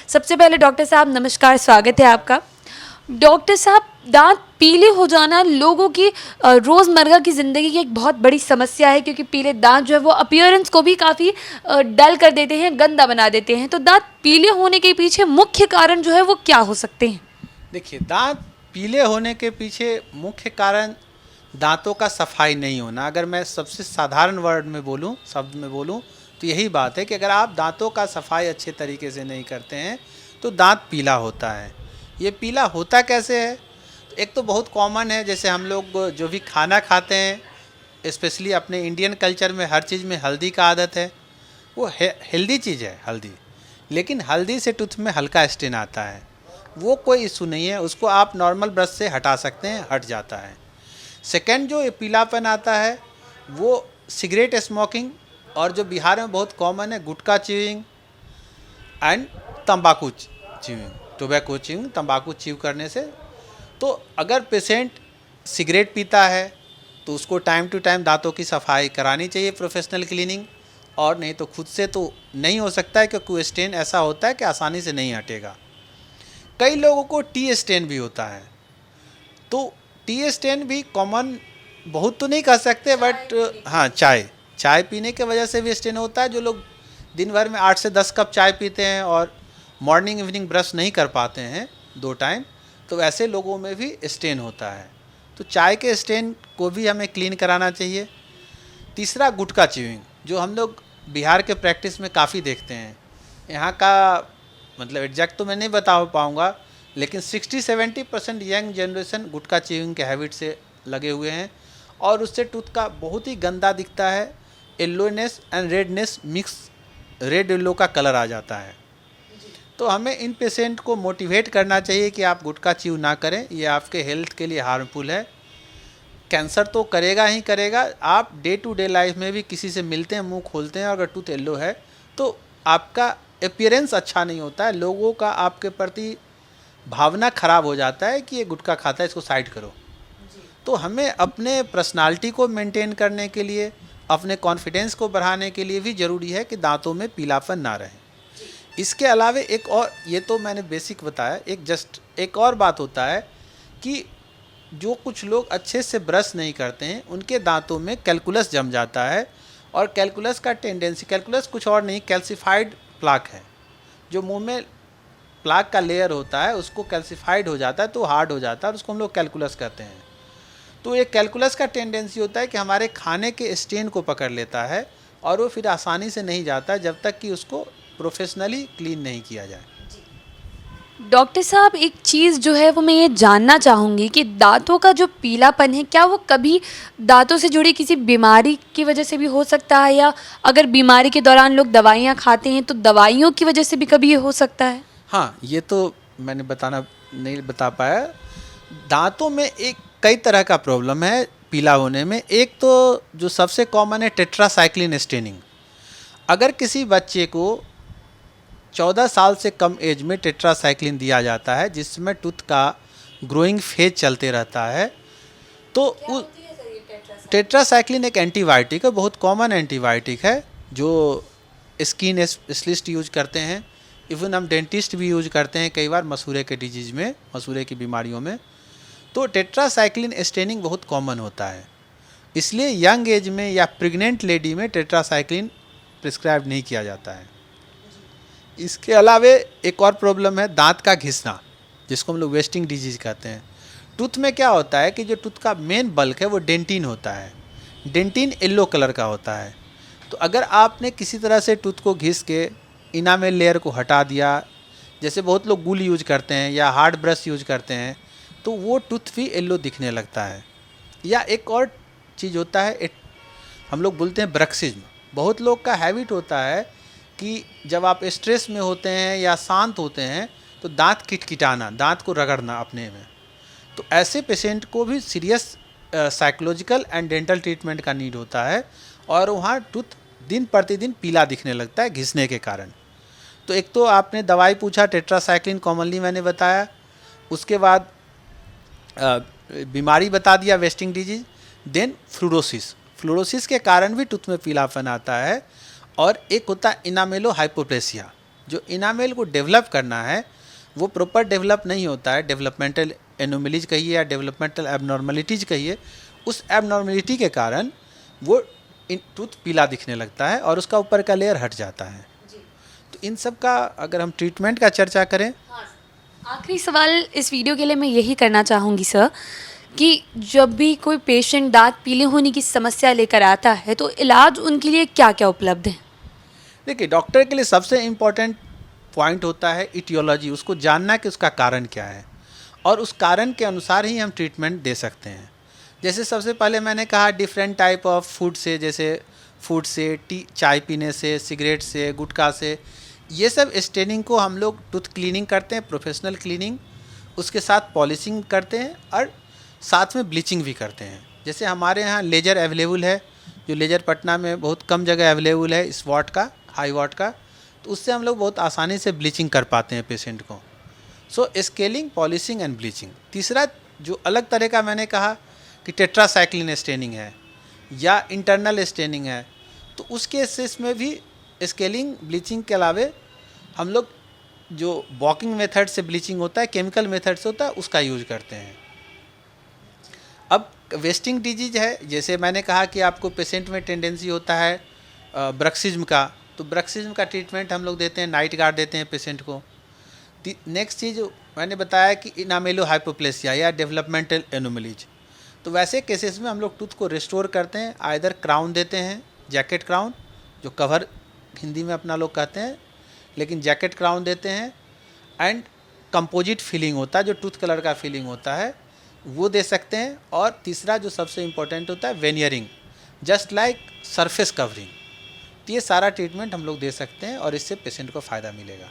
सबसे पहले डॉक्टर साहब नमस्कार, स्वागत है आपका। डॉक्टर साहब, दांत पीले हो जाना लोगों की रोज़मर्रा की ज़िंदगी की एक बहुत बड़ी समस्या है, क्योंकि पीले दांत जो है वो अपीयरेंस को भी काफ़ी डल कर देते हैं, गंदा बना देते हैं। तो दांत पीले होने के पीछे मुख्य कारण जो है वो क्या हो सकते हैं? देखिए, दांत पीले होने के पीछे मुख्य कारण दांतों का सफाई नहीं होना। अगर मैं सबसे साधारण शब्द में बोलूं तो यही बात है कि अगर आप दांतों का सफाई अच्छे तरीके से नहीं करते हैं तो दांत पीला होता है। ये पीला होता कैसे है? तो एक तो बहुत कॉमन है, जैसे हम लोग जो भी खाना खाते हैं, स्पेशली अपने इंडियन कल्चर में हर चीज़ में हल्दी का आदत है। वो हेल्दी चीज़ है हल्दी, लेकिन हल्दी से टूथ में हल्का स्टेन आता है। वो कोई इशू नहीं है, उसको आप नॉर्मल ब्रश से हटा सकते हैं, हट जाता है। सेकंड जो ये पीलापन आता है वो सिगरेट स्मोकिंग और जो बिहार में बहुत कॉमन है गुटखा च्यूइंग एंड तंबाकू च्यूइंग, टोबैको च्यूइंग, तंबाकू च्यू करने से। तो अगर पेशेंट सिगरेट पीता है तो उसको टाइम टू टाइम दांतों की सफाई करानी चाहिए, प्रोफेशनल क्लीनिंग, और नहीं तो खुद से तो नहीं हो सकता है, क्योंकि स्टेन ऐसा होता है कि आसानी से नहीं हटेगा। कई लोगों को टी स्टेन भी होता है, तो टी स्टेन भी कॉमन बहुत तो नहीं कह सकते, बट हाँ, चाय पीने के वजह से भी स्टेन होता है। जो लोग दिन भर में 8 से 10 कप चाय पीते हैं और मॉर्निंग इवनिंग ब्रश नहीं कर पाते हैं 2 टाइम, तो ऐसे लोगों में भी स्टेन होता है। तो चाय के स्टेन को भी हमें क्लीन कराना चाहिए। तीसरा गुटखा च्यूइंग, जो हम लोग बिहार के प्रैक्टिस में काफ़ी देखते हैं। यहाँ का मतलब एग्जैक्ट तो मैं नहीं बता पाऊँगा, लेकिन 60-70% यंग जनरेशन गुटखा च्यूइंग के हैबिट से लगे हुए हैं, और उससे टूथ का बहुत ही गंदा दिखता है। Yellowness and redness mix, red yellow का कलर आ जाता है। तो हमें इन पेशेंट को मोटिवेट करना चाहिए कि आप गुटखा च्यू ना करें, ये आपके हेल्थ के लिए हार्मफुल है। कैंसर तो करेगा ही करेगा। आप डे टू डे लाइफ में भी किसी से मिलते हैं, मुंह खोलते हैं, अगर टूथ येल्लो है तो आपका अपीयरेंस अच्छा नहीं होता है, लोगों का आपके प्रति भावना खराब हो जाता है कि ये गुटखा खाता है, इसको साइड करो। तो हमें अपने पर्सनालिटी को मेंटेन करने के लिए, अपने कॉन्फिडेंस को बढ़ाने के लिए भी ज़रूरी है कि दांतों में पीलापन ना रहे। इसके अलावा एक और, ये तो मैंने बेसिक बताया, एक और बात होता है कि जो कुछ लोग अच्छे से ब्रश नहीं करते हैं उनके दांतों में कैलकुलस जम जाता है, और कैलकुलस का टेंडेंसी, कैलकुलस कुछ और नहीं, कैल्सिफाइड प्लाक है। जो मुंह में प्लाक का लेयर होता है उसको कैल्सिफाइड हो जाता है तो हार्ड हो जाता है, और उसको हम लोग कैलकुलस कहते हैं। तो ये कैलकुलस का टेंडेंसी होता है कि हमारे खाने के स्टेन को पकड़ लेता है, और वो फिर आसानी से नहीं जाता जब तक कि उसको प्रोफेशनली क्लीन नहीं किया जाए। डॉक्टर साहब, एक चीज़ जो है वो मैं ये जानना चाहूँगी कि दांतों का जो पीलापन है, क्या वो कभी दांतों से जुड़ी किसी बीमारी की वजह से भी हो सकता है, या अगर बीमारी के दौरान लोग दवाइयाँ खाते हैं तो दवाइयों की वजह से भी कभी ये हो सकता है? हाँ, ये तो मैंने नहीं बता पाया। दांतों में कई तरह का प्रॉब्लम है पीला होने में। एक तो जो सबसे कॉमन है टेट्रासाइक्लिन स्टेनिंग। अगर किसी बच्चे को 14 साल से कम एज में टेट्रासाइक्लिन दिया जाता है, जिसमें टूथ का ग्रोइंग फेज चलते रहता है, तो टेट्रासाइक्लिन एक एंटीबायोटिक है, बहुत कॉमन एंटीबायोटिक है, जो स्किन स्पेशलिस्ट यूज करते हैं। इवन हम डेंटिस्ट भी यूज करते हैं कई बार मसूड़े के डिजीज़ में, मसूड़े की बीमारियों में। तो टेट्रासाइक्लिन स्टेनिंग बहुत कॉमन होता है, इसलिए यंग एज में या प्रेग्नेंट लेडी में टेट्रासाइक्लिन प्रिस्क्राइब नहीं किया जाता है। इसके अलावा एक और प्रॉब्लम है दांत का घिसना, जिसको हम लोग वेस्टिंग डिजीज़ कहते हैं। टूथ में क्या होता है कि जो टूथ का मेन बल्क है वो डेंटिन होता है। डेंटिन येलो कलर का होता है। तो अगर आपने किसी तरह से टूथ को घिस के इनामेल लेयर को हटा दिया, जैसे बहुत लोग गूल यूज करते हैं या हार्ड ब्रश यूज करते हैं, तो वो टूथ भी येलो दिखने लगता है। या एक और चीज़ होता है, हम लोग बोलते हैं ब्रक्सिज्म। बहुत लोग का हैबिट होता है कि जब आप स्ट्रेस में होते हैं या शांत होते हैं तो दांत किटकिटाना, दांत को रगड़ना अपने में। तो ऐसे पेशेंट को भी serious psychological and dental treatment का नीड होता है, और वहाँ टूथ दिन प्रतिदिन पीला दिखने लगता है घिसने के कारण। तो एक तो आपने दवाई पूछा, टेट्रासाइक्लिन कॉमनली मैंने बताया। उसके बाद बीमारी बता दिया, वेस्टिंग डिजीज। देन फ्लोरोसिस के कारण भी टूथ में पीलापन आता है। और एक होता है इनामेलो हाइपोप्लेसिया, जो इनामेल को डेवलप करना है वो प्रॉपर डेवलप नहीं होता है, डेवलपमेंटल एनोमलीज कहिए या डेवलपमेंटल एबनॉर्मलिटीज कहिए, उस एबनॉर्मलिटी के कारण वो टूथ पीला दिखने लगता है और उसका ऊपर का लेयर हट जाता है। तो इन सब का अगर हम ट्रीटमेंट का चर्चा करें, आखिरी सवाल इस वीडियो के लिए मैं यही करना चाहूँगी सर कि जब भी कोई पेशेंट दांत पीले होने की समस्या लेकर आता है तो इलाज उनके लिए क्या क्या उपलब्ध है? देखिए डॉक्टर के लिए सबसे इम्पॉर्टेंट पॉइंट होता है इटियोलॉजी, उसको जानना कि उसका कारण क्या है और उस कारण के अनुसार ही हम ट्रीटमेंट दे सकते हैं। जैसे सबसे पहले मैंने कहा डिफरेंट टाइप ऑफ फूड से, जैसे फूड से, चाय पीने से, सिगरेट से, गुटखा से, ये सब स्टेनिंग को हम लोग टूथ क्लीनिंग करते हैं, प्रोफेशनल क्लीनिंग, उसके साथ पॉलिशिंग करते हैं और साथ में ब्लीचिंग भी करते हैं। जैसे हमारे यहाँ लेजर अवेलेबल है, जो लेजर पटना में बहुत कम जगह अवेलेबल है, इस वाट का, हाई वाट का, तो उससे हम लोग बहुत आसानी से ब्लीचिंग कर पाते हैं पेशेंट को। सो स्केलिंग, पॉलिशिंग एंड ब्लीचिंग। तीसरा जो अलग तरह का मैंने कहा कि टेट्रासाइक्लिन स्टेनिंग है या इंटरनल स्टेनिंग है, तो उस केसेस में भी स्केलिंग, ब्लीचिंग के अलावे हम लोग जो वॉकिंग मेथड से ब्लीचिंग होता है, केमिकल मेथड से होता है, उसका यूज करते हैं। अब वेस्टिंग डिजीज है, जैसे मैंने कहा कि आपको पेशेंट में टेंडेंसी होता है ब्रक्सिज्म का, तो ब्रक्सिज्म का ट्रीटमेंट हम लोग देते हैं, नाइट गार्ड देते हैं पेशेंट को। नेक्स्ट चीज़ मैंने बताया कि इनामेलो हाइपोप्लेसिया या डेवलपमेंटल एनोमलीज, तो वैसे केसेस में हम लोग टूथ को रिस्टोर करते हैं, आइदर क्राउन देते हैं, जैकेट क्राउन, जो कवर हिंदी में अपना लोग कहते हैं, लेकिन जैकेट क्राउन देते हैं, एंड कंपोजिट फिलिंग होता है, जो टूथ कलर का फिलिंग होता है, वो दे सकते हैं। और तीसरा जो सबसे इम्पोर्टेंट होता है वेनियरिंग, जस्ट लाइक सरफेस कवरिंग। तो ये सारा ट्रीटमेंट हम लोग दे सकते हैं और इससे पेशेंट को फ़ायदा मिलेगा।